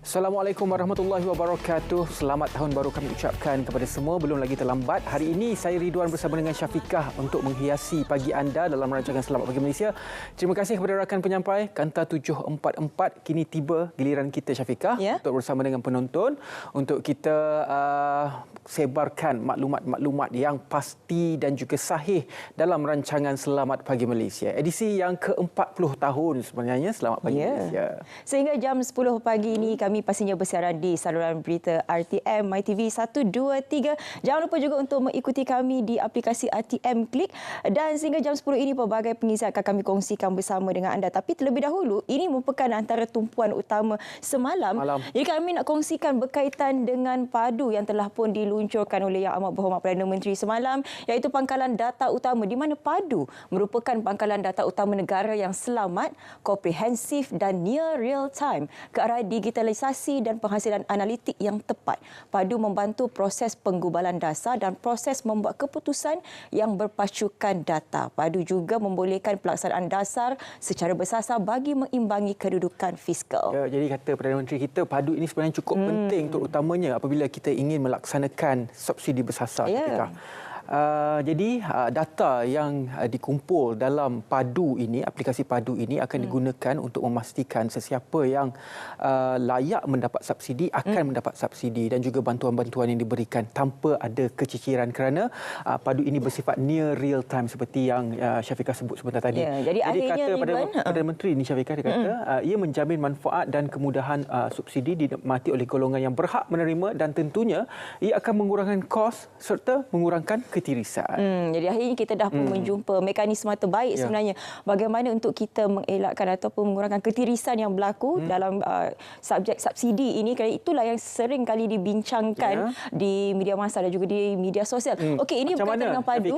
Assalamualaikum warahmatullahi wabarakatuh. Selamat tahun baru kami ucapkan kepada semua. Belum lagi terlambat. Hari ini saya Ridwan bersama dengan Syafiqah untuk menghiasi pagi anda dalam rancangan Selamat Pagi Malaysia. Terima kasih kepada rakan penyampai Kanta 744. Kini tiba giliran kita, Syafiqah, untuk bersama dengan penonton untuk kita sebarkan maklumat-maklumat yang pasti dan juga sahih dalam rancangan Selamat Pagi Malaysia. Edisi yang ke-40 tahun sebenarnya Selamat Pagi Malaysia. Sehingga jam 10 pagi ini kami pastinya bersiaran di saluran berita RTM, MyTV 123. Jangan lupa juga untuk mengikuti kami di aplikasi RTM Klik. Dan sehingga jam 10 ini pelbagai pengisian akan kami kongsikan bersama dengan anda. Tapi terlebih dahulu, ini merupakan antara tumpuan utama semalam. Jadi kami nak kongsikan berkaitan dengan padu yang telah pun diluncurkan oleh Yang Amat Berhormat Perdana Menteri semalam, iaitu pangkalan data utama, di mana padu merupakan pangkalan data utama negara yang selamat, komprehensif dan near real time ke arah digitalisasi dan penghasilan analitik yang tepat. Padu membantu proses penggubalan dasar dan proses membuat keputusan yang berpacukan data. Padu juga membolehkan pelaksanaan dasar secara bersasar bagi mengimbangi kedudukan fiskal. Ya, jadi kata Perdana Menteri kita, padu ini sebenarnya cukup penting terutamanya apabila kita ingin melaksanakan subsidi bersasar. Jadi data yang dikumpul dalam padu ini, aplikasi padu ini akan digunakan untuk memastikan sesiapa yang layak mendapat subsidi akan mendapat subsidi dan juga bantuan-bantuan yang diberikan tanpa ada keciciran, kerana padu ini bersifat near real time seperti yang Syafiqah sebut sebentar tadi. Jadi kata Perdana Menteri ini, Syafiqah, dia kata ia menjamin manfaat dan kemudahan subsidi dinikmati oleh golongan yang berhak menerima dan tentunya ia akan mengurangkan kos serta mengurangkan ketirisan. Jadi akhirnya kita dah pun menjumpa mekanisme terbaik sebenarnya bagaimana untuk kita mengelakkan ataupun mengurangkan ketirisan yang berlaku dalam subjek subsidi ini, kerana itulah yang sering kali dibincangkan di media massa dan juga di media sosial. Okey, ini macam berkaitan dengan padu.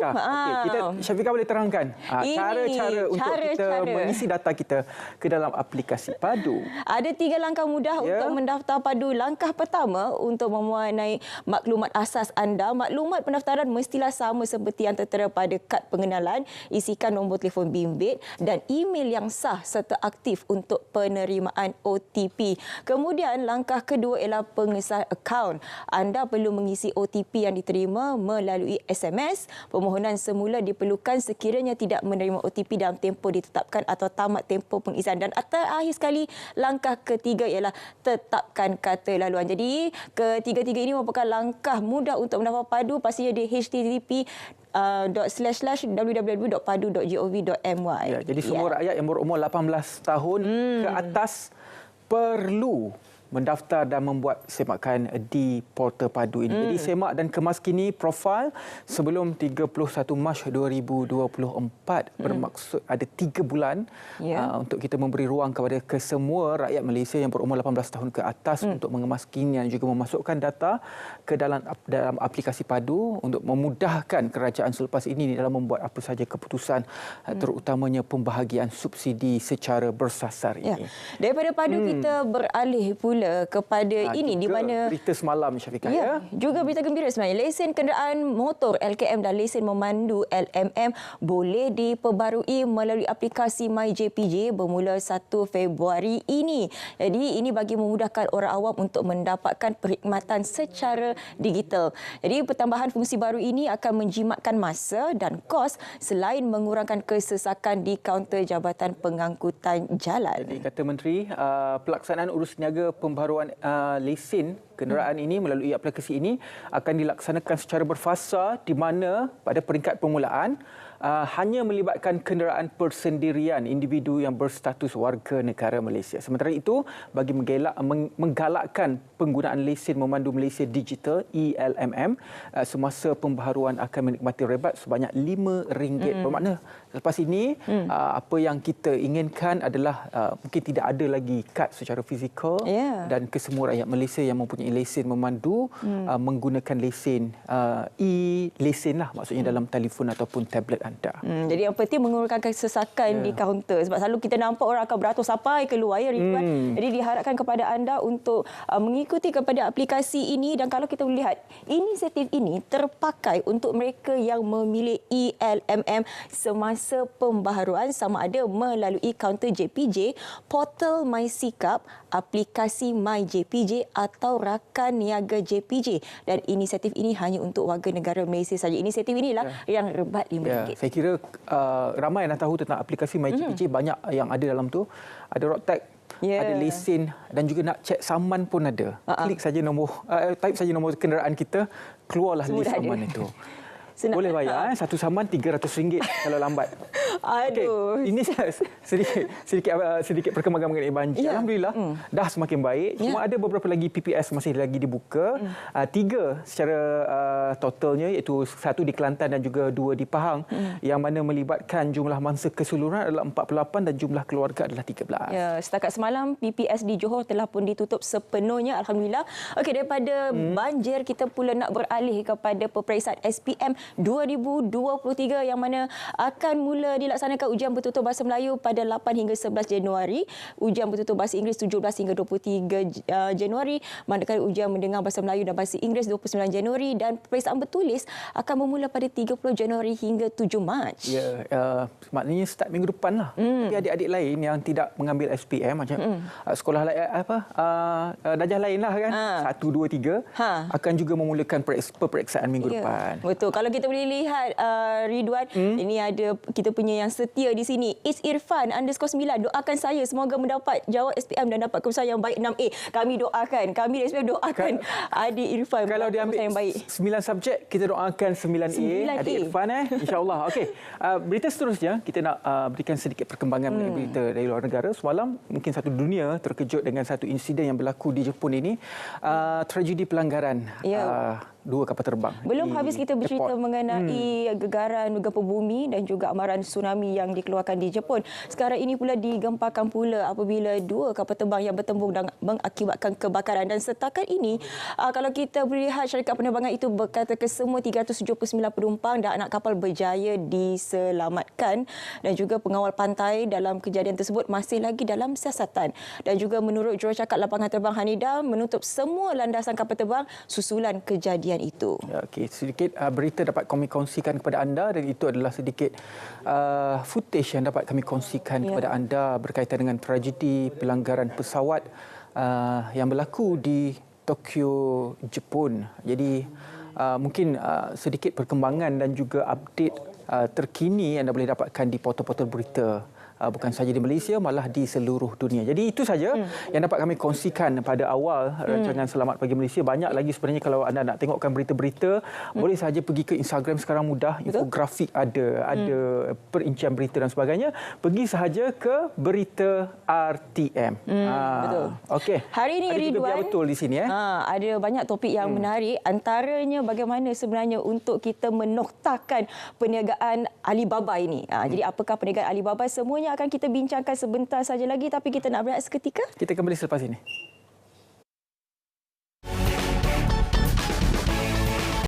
Syafiqah boleh terangkan cara-cara untuk kita mengisi data kita ke dalam aplikasi padu. Ada 3 langkah mudah untuk mendaftar padu. Langkah pertama, untuk memuanai maklumat asas anda. Maklumat pendaftaran mestilah sama seperti yang tertera pada kad pengenalan. Isikan nombor telefon bimbit dan email yang sah serta aktif untuk penerimaan OTP. Kemudian langkah kedua ialah pengesahan akaun. Anda perlu mengisi OTP yang diterima melalui SMS. Permohonan semula diperlukan sekiranya tidak menerima OTP dalam tempoh ditetapkan atau tamat tempoh pengisian. Dan terakhir sekali, langkah ketiga ialah tetapkan kata laluan. Jadi ketiga-tiga ini merupakan langkah mudah untuk mendaftar padu. Pastinya di http://www.padu.gov.my. Jadi semua rakyat yang berumur 18 tahun ke atas perlu mendaftar dan membuat semakan di portal padu ini. Jadi semak dan kemas kini profil sebelum 31 Mac 2024. Bermaksud ada 3 bulan untuk kita memberi ruang kepada kesemua rakyat Malaysia yang berumur 18 tahun ke atas untuk mengemas kini dan juga memasukkan data ke dalam aplikasi padu untuk memudahkan kerajaan selepas ini dalam membuat apa saja keputusan terutamanya pembahagian subsidi secara bersasar ini. Daripada padu kita beralih pula kepada ini, di mana berita semalam, Syafiqah, juga berita gembira sebenarnya. Lesen kenderaan motor LKM dan lesen memandu LMM boleh diperbarui melalui aplikasi MyJPJ bermula 1 Februari ini. Jadi ini bagi memudahkan orang awam untuk mendapatkan perkhidmatan secara digital. Jadi pertambahan fungsi baru ini akan menjimatkan masa dan kos selain mengurangkan kesesakan di kaunter Jabatan Pengangkutan Jalan. Jadi kata Menteri, pelaksanaan urus niaga pembaharuan lesen kenderaan ini melalui aplikasi ini akan dilaksanakan secara berfasa, di mana pada peringkat permulaan hanya melibatkan kenderaan persendirian individu yang berstatus warga negara Malaysia. Sementara itu, bagi menggalakkan penggunaan lesen memandu Malaysia Digital ELMM, semasa pembaharuan akan menikmati rebat sebanyak RM5. Bermakna lepas ini apa yang kita inginkan adalah mungkin tidak ada lagi kad secara fizikal dan kesemua rakyat Malaysia yang mempunyai lesen memandu menggunakan lesen e-lesen lah, maksudnya dalam telefon ataupun tablet anda. Jadi yang penting mengurangkan kesesakan di kaunter, sebab selalu kita nampak orang akan beratur sampai keluar Ridwan. Jadi diharapkan kepada anda untuk mengikuti kepada aplikasi ini. Dan kalau kita melihat inisiatif ini terpakai untuk mereka yang memilih ELMM semasa masa pembaharuan sama ada melalui kaunter JPJ, portal MySikap, aplikasi MyJPJ atau rakan niaga JPJ. Dan inisiatif ini hanya untuk warga negara Malaysia saja. Inisiatif inilah yang rebat RM5. Saya kira ramai yang dah tahu tentang aplikasi MyJPJ. Banyak yang ada dalam tu. Ada road tag, ada lesen dan juga nak cek saman pun ada. Klik saja type saja nombor kenderaan kita, keluarlah list saman itu. Boleh bayar satu saman RM300 kalau lambat. Aduh. Okay. Ini sedikit perkembangan mengenai banjir. Alhamdulillah dah semakin baik. Cuma ada beberapa lagi PPS masih lagi dibuka. 3 secara totalnya, iaitu 1 di Kelantan dan juga 2 di Pahang, yang mana melibatkan jumlah mangsa keseluruhan adalah 48 dan jumlah keluarga adalah 13. Ya, setakat semalam PPS di Johor telah pun ditutup sepenuhnya, alhamdulillah. Okey, daripada banjir kita pula nak beralih kepada peperiksaan SPM 2023 yang mana akan mula dilaksanakan ujian bertutur bahasa Melayu pada 8 hingga 11 Januari, ujian bertutur bahasa Inggeris 17 hingga 23 Januari, manakala ujian mendengar bahasa Melayu dan bahasa Inggeris 29 Januari dan peperiksaan bertulis akan bermula pada 30 Januari hingga 7 Mac. Ya, maknanya start minggu depan lah. Tapi adik-adik lain yang tidak mengambil SPM macam sekolah darjah lain lah kan, 1, 2, 3 akan juga memulakan peperiksaan minggu depan. Betul. Kalau kita boleh lihat Ridwan, ini ada kita punya yang setia di sini. It's Irfan _9. Doakan saya semoga mendapat jawab SPM dan dapat keputusan yang baik 6A. Kami doakan. Kami di SPM doakan adik Irfan. Kalau dia ambil yang baik. 9 subjek, kita doakan 9A. Adik Irfan InsyaAllah. Okey. Berita seterusnya, kita nak berikan sedikit perkembangan mengenai berita dari luar negara. Semalam mungkin satu dunia terkejut dengan satu insiden yang berlaku di Jepun ini. Tragedi pelanggaran 2 kapal terbang. Belum habis kita bercerita mengenai gegaran gempa bumi dan juga amaran tsunami yang dikeluarkan di Jepun. Sekarang ini pula digemparkan pula apabila 2 kapal terbang yang bertembung dan mengakibatkan kebakaran. Dan setakat ini, kalau kita melihat syarikat penerbangan itu berkata kesemua 379 penumpang dan anak kapal berjaya diselamatkan. Dan juga pengawal pantai dalam kejadian tersebut masih lagi dalam siasatan. Dan juga menurut jurucakap lapangan terbang Haneda, menutup semua landasan kapal terbang susulan kejadian itu. Okey, sedikit berita dapat kami kongsikan kepada anda dan itu adalah sedikit footage yang dapat kami kongsikan kepada anda berkaitan dengan tragedi pelanggaran pesawat yang berlaku di Tokyo, Jepun. Jadi mungkin sedikit perkembangan dan juga update terkini anda boleh dapatkan di portal-portal berita. Bukan sahaja di Malaysia, malah di seluruh dunia. Jadi itu saja yang dapat kami kongsikan pada awal rancangan Selamat Pagi Malaysia. Banyak lagi sebenarnya kalau anda nak tengokkan berita-berita, boleh sahaja pergi ke Instagram sekarang mudah. Infografik ada perincian berita dan sebagainya. Pergi sahaja ke berita RTM. Betul. Okey. Hari ini ada Ridwan, juga biar betul di sini ada banyak topik yang menarik, antaranya bagaimana sebenarnya untuk kita menoktakan perniagaan Alibaba ini. Jadi apakah perniagaan Alibaba, semuanya akan kita bincangkan sebentar saja lagi, tapi kita nak berehat seketika. Kita kembali selepas ini.